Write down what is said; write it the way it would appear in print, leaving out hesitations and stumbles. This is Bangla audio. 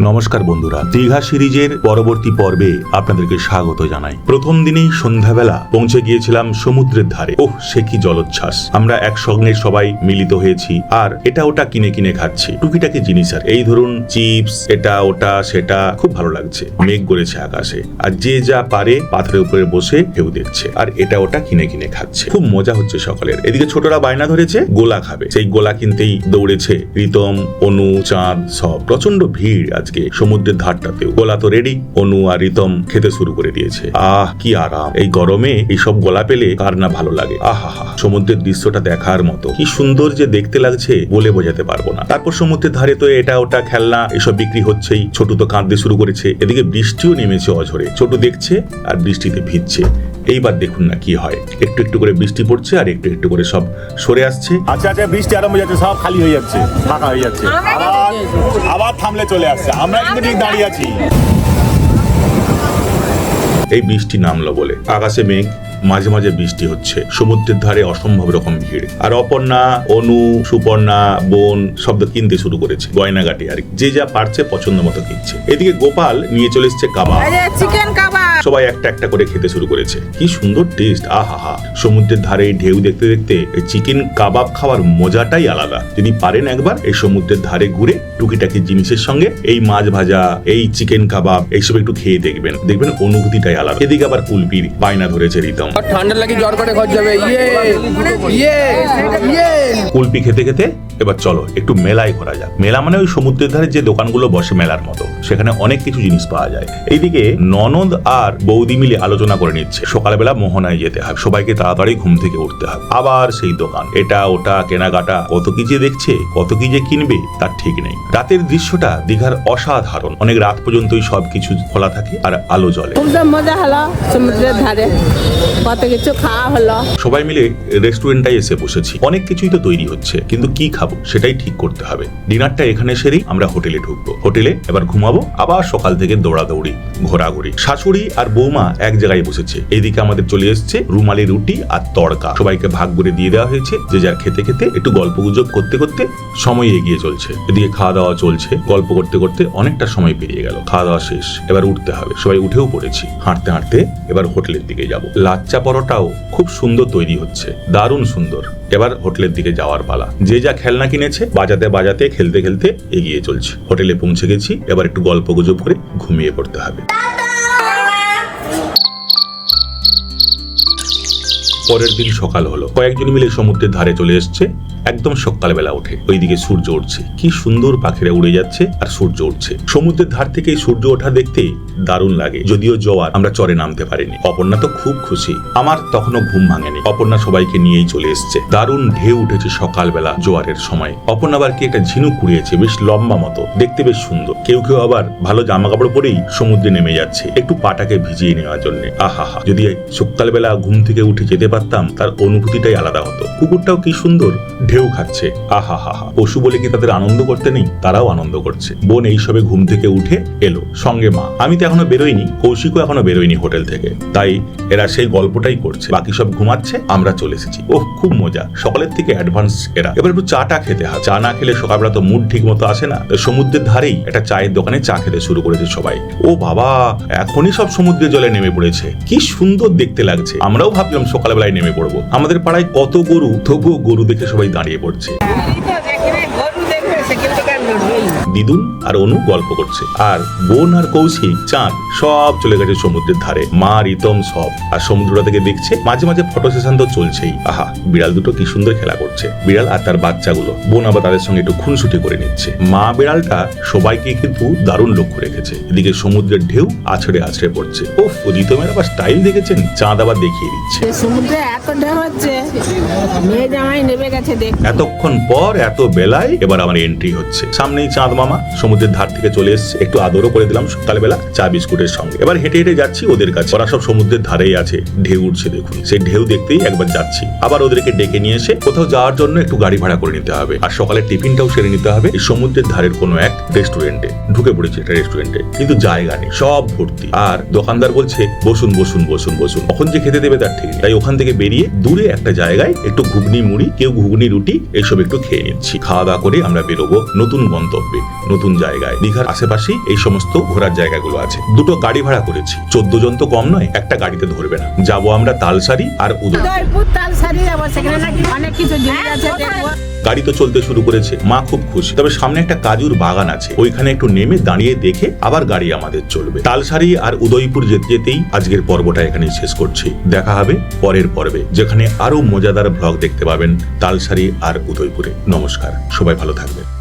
নমস্কার বন্ধুরা, দীঘা সিরিজের পরবর্তী পর্বে আপনাদেরকে স্বাগত জানাই। প্রথম দিনেই সন্ধ্যাবেলা পৌঁছে গিয়েছিলাম সমুদ্রের ধারে। ওহ, সে কি জলোচ্ছ্বাস! আমরা একসঙ্গে সবাই মিলিত হয়েছি আর এটা ওটা কিনে কিনে খাচ্ছি, টুকিটাকি জিনিস। আর এই ধরুন চিপস, এটা ওটা সেটা, খুব ভালো লাগছে। মেঘ গড়েছে আকাশে আর যে যা পারে পাথরের উপরে বসে ঢেউ দেখছে আর এটা ওটা কিনে কিনে খাচ্ছে। খুব মজা হচ্ছে সকলের। এদিকে ছোটরা বায়না ধরেছে গোলা খাবে, সেই গোলা কিনতেই দৌড়েছে রিতম, অনু, চাঁদ সব। প্রচন্ড ভিড় আজকে সমুদ্রের ধারটাতেও। গোলা তো রেডি, অনু আর রিতম খেতে শুরু করে দিয়েছে। আহ, কি আরাম! এই গরমে এইসব গোলা পেলে কার না ভালো লাগে। আহা হা, সমুদ্রের দৃশ্যটা দেখার মতো, কি সুন্দর যে দেখতে লাগছে বলে বোঝাতে পারবো না। তারপর সমুদ্রের ধারে তো এটা ওটা খেলনা এসব বিক্রি হচ্ছেই। ছোট তো কাঁদতে শুরু করেছে। এদিকে বৃষ্টিও নেমেছে অঝরে। ছোট দেখছে আর বৃষ্টিতে ভিজছে। এইবার দেখুন না কি হয়, একটু একটু করে বৃষ্টি পড়ছে আর একটু একটু করে সব সরে আসছে। আচ্ছা আচ্ছা, বৃষ্টি আরম্ভ হয়ে যাচ্ছে, সব খালি হয়ে যাচ্ছে, ফাঁকা হয়ে যাচ্ছে, আবার থামলে চলে আসছে। আমরা কিন্তু ঠিক দাঁড়িয়ে আছি। এই বৃষ্টি নামলো বলে আকাশে মেঘ, মাঝে মাঝে বৃষ্টি হচ্ছে। সমুদ্রের ধারে অসম্ভব রকম ভিড়। আর অপর্ণা, অনু, সুপর্ণা, বোন শব্দ কিনতে শুরু করেছে, গয়নাগাটি আর যে যা পারছে পছন্দ মতো কিনছে। এদিকে গোপাল নিয়ে চলে এসছে কাবাব, চিকেন কাবাব। সবাই একটা একটা করে খেতে শুরু করেছে। কি সুন্দর টেস্ট! আহা হা, সমুদ্রের ধারে ঢেউ দেখতে দেখতে চিকেন কাবাব খাওয়ার মজাটাই আলাদা। যদি পারেন একবার এই সমুদ্রের ধারে ঘুরে টুকিটাকি জিনিসের সঙ্গে এই মাছ ভাজা, এই চিকেন কাবাব এইসব একটু খেয়ে দেখবেন, দেখবেন অনুভূতিটাই আলাদা। এদিকে আবার কুলপির বায়না ধরেছে রিতম। ঠান্ডা লাগে, জ্বর করে ঘর যাবে। কুলপি খেতে খেতে এবার চলো একটু মেলায় ঘোরা যাক। মেলা মানে ওই সমুদ্রের ধারে যে দোকানগুলো বসে মেলার মতো, সেখানে অনেক কিছু জিনিস পাওয়া যায়। এইদিকে ননদ আর বৌদি মিলে আলোচনা করে নিচ্ছে সকালবেলা মোহনায় যেতে হবে, সবাইকে তাড়াতাড়ি ঘুম থেকে উঠতে হবে। আবার সেই দোকান, এটা ওটা কেনাকাটা, কত কি যে দেখছে, কত কি যে কিনবে তার ঠিক নেই। রাতের দৃশ্যটা দীঘার অসাধারণ। অনেক রাত পর্যন্তই সবকিছু খোলা থাকে আর আলো জ্বলে। মজা হলো সমুদ্রের ধারে, কত কিছু খাওয়া হলো। সবাই মিলে রেস্টুরেন্টটাই এসে বসেছি। অনেক কিছুই তো তৈরি হচ্ছে, কিন্তু কি খাবো সেটাই ঠিক করতে হবে। ডিনারটা এখানে সেরেই আমরা হোটেলে ঢুকবো। হোটেলে এবার ঘুমাবো, আবার সকাল থেকে দৌড়াদৌড়ি, ঘোরাঘুরি। শাশুড়ি আর বৌমা এক জায়গায় বসেছে। এইদিকে আমাদের চলে এসছে রুমালি রুটি আর তড়কা। সবাইকে ভাগ করে দিয়ে দেওয়া হয়েছে। যে যার খেতে খেতে একটু গল্প গুজব করতে করতে সময় এগিয়ে চলছে। এদিকে খাওয়া দাওয়া চলছে, গল্প করতে করতে অনেকটা সময় পেরিয়ে গেল। খাওয়া দাওয়া শেষ, এবার উঠতে হবে। সবাই উঠেও পড়েছি। হাঁটতে হাঁটতে এবার হোটেলের দিকে যাব। লাচ্চা পরোটাও খুব সুন্দর তৈরি হচ্ছে, দারুণ সুন্দর। এবার হোটেলের দিকে যাওয়ার পালা। যে যা খেলনা কিনেছে বাজাতে বাজাতে খেলতে খেলতে এগিয়ে চলছে। হোটেলে পৌঁছে গেছি, এবার একটু গল্প গুজব করে ঘুমিয়ে পড়তে হবে। পরের দিন সকাল হলো। কয়েকজন মিলে সমুদ্রের ধারে চলে এসছে। একদম সকালবেলা উঠে ওইদিকে সূর্য উঠছে। কি সুন্দর পাখিরা উড়ে যাচ্ছে আর সূর্য উঠছে। সমুদ্রের ধার থেকে সূর্য ওঠা দেখতে দারুণ লাগে। যদিও জোয়ার, আমরা চরে নামতে পারিনি। অপর্ণা তো খুব খুশি। আমার তখনও ঘুম ভাঙেনি। অপর্ণা সবাইকে নিয়েই চলে এসছে। দারুণ ঢেউ উঠেছে সকালবেলা জোয়ারের সময়। অপর্ণা আবার কি একটা ঝিনুক কুড়িয়েছে, বেশ লম্বা মতো, দেখতে বেশ সুন্দর। কেউ কেউ আবার ভালো জামা কাপড় পরেই সমুদ্রে নেমে যাচ্ছে একটু পাটাকে ভিজিয়ে নেওয়ার জন্য। আহা হা, যদি সকালবেলা ঘুম থেকে উঠে যেতে পারতাম তার অনুভূতিটাই আলাদা হতো। কুকুরটাও কি সুন্দর ঢেউ খাচ্ছে। আহা হা হা, পশু বলে কি তাদের আনন্দ করতে নেই? তারাও আনন্দ করছে। বোন এইসবে ঘুম থেকে উঠে এলো, সঙ্গে মা। আমি তো এখনো বেরোইনি, কৌশিকও এখনো বেরোয়নি হোটেল থেকে। তাই এরা সেই গল্পটাই করছে। বাকি সব ঘুমাচ্ছে, আমরা চলে এসেছি। ওহ, খুব মজা। সকালের থেকে অ্যাডভান্স এরা। এবার একটু চাটা খেতে হয়। চা না খেলে সকালবেলা তো মুড ঠিক মতো আসে না। সমুদ্রের ধারেই একটা চায়ের দোকানে চা খেতে শুরু করেছে সবাই। ও বাবা, এখনই সব সমুদ্রের জলে নেমে পড়েছে। কি সুন্দর দেখতে লাগছে। আমরাও ভাবলাম সকালবেলায় নেমে পড়বো। আমাদের পাড়ায় কত গরু, তবুও গরু দেখে সবাই দাঁড়িয়ে পড়ছে। দিদুন আর অনু গল্প করছে, আর বোন আর কৌশিক, চাঁদ সব চলে গেছে সমুদ্রের ধারে। মা, রিতম সব। আর সমুদ্রটা থেকে দেখছে। মাঝে মাঝে ফটো সেশন তো চলছেই। আহা, বিড়াল দুটো কি সুন্দর খেলা করছে। বিড়াল আর তার বাচ্চাগুলো। বোন আবার তাদের সঙ্গে একটু খুনসুটি করে নিচ্ছে। মা বিড়ালটা সবাইকে কিন্তু দারুণ লক্ষ্য রেখেছে। এদিকে সমুদ্রের ঢেউ আছড়ে আছড়ে পড়ছে। ওফ, রিতমের আবার স্টাইল দেখেছেন? চাঁদ আবার দেখিয়ে দিচ্ছে। সমুদ্রে এত ঢেউ হচ্ছে, মেয়ে জামাই নেমে গেছে দেখ। এতক্ষণ পর এত বেলায় এবার আমার এন্ট্রি হচ্ছে। সামনেই চাঁদ মামা সমুদ্রের ধার থেকে চলে এসছে। একটু আদরও করে দিলাম সকালবেলা চা বিস্কুটের সঙ্গে। এবার হেঁটে হেঁটে যাচ্ছি ওদের কাছে। ওরা সব সমুদ্রের ধারেই আছে, ঢেউ উঠছে দেখুন। সেই ঢেউ দেখতেই একবার যাচ্ছি। আবার ওদেরকে ডেকে নিয়ে এসে কোথাও যাওয়ার জন্য একটু গাড়ি ভাড়া করে নিতে হবে। আর সকালে টিফিনটাও সেরে নিতে হবে। এই সমুদ্রের ধারের কোনো এক রেস্টুরেন্টে ঢুকে পড়েছে। একটা রেস্টুরেন্টে কিন্তু জায়গা নেই, সব ভর্তি। আর দোকানদার বলছে বসুন বসুন বসুন বসুন। কখন যে খেতে দেবে তার ঠিক নেই। তাই ওখান থেকে বেরিয়ে দূরে একটা জায়গায় একটু ঘুগনি মুড়ি, কেউ ঘুগনি রুটি, এইসব একটু খেয়ে নিচ্ছি। খাওয়া দাওয়া করে আমরা বেরোবো নতুন গন্তব্যে। নতুন জায়গায়। দীঘার আশেপাশেই এই সমস্ত ঘোরার জায়গাগুলো আছে। দুটো গাড়ি ভাড়া করেছি, 14 জন তো কম নয়, একটা গাড়িতে ধরবে না। যাবো আমরা তালসারি আর উদয়পুর। উদয়পুর তালসারি যাবো, সেখানে নাকি অনেক কিছু জিনিস আছে দেখবো। গাড়ি তো চলতে শুরু করেছে, মা খুব খুশি। তবে সামনে একটা কাজুর বাগান আছে, ওইখানে একটু নেমে দাঁড়িয়ে দেখে আবার গাড়ি আমাদের চলবে। তালসারি আর উদয়পুর যেতে যেতেই আজকের পর্বটা এখানেই শেষ করছি। দেখা হবে পরের পর্বে, যেখানে আরো মজাদার ব্লগ দেখতে পাবেন তালসারি আর উদয়পুরে। নমস্কার, সবাই ভালো থাকবেন।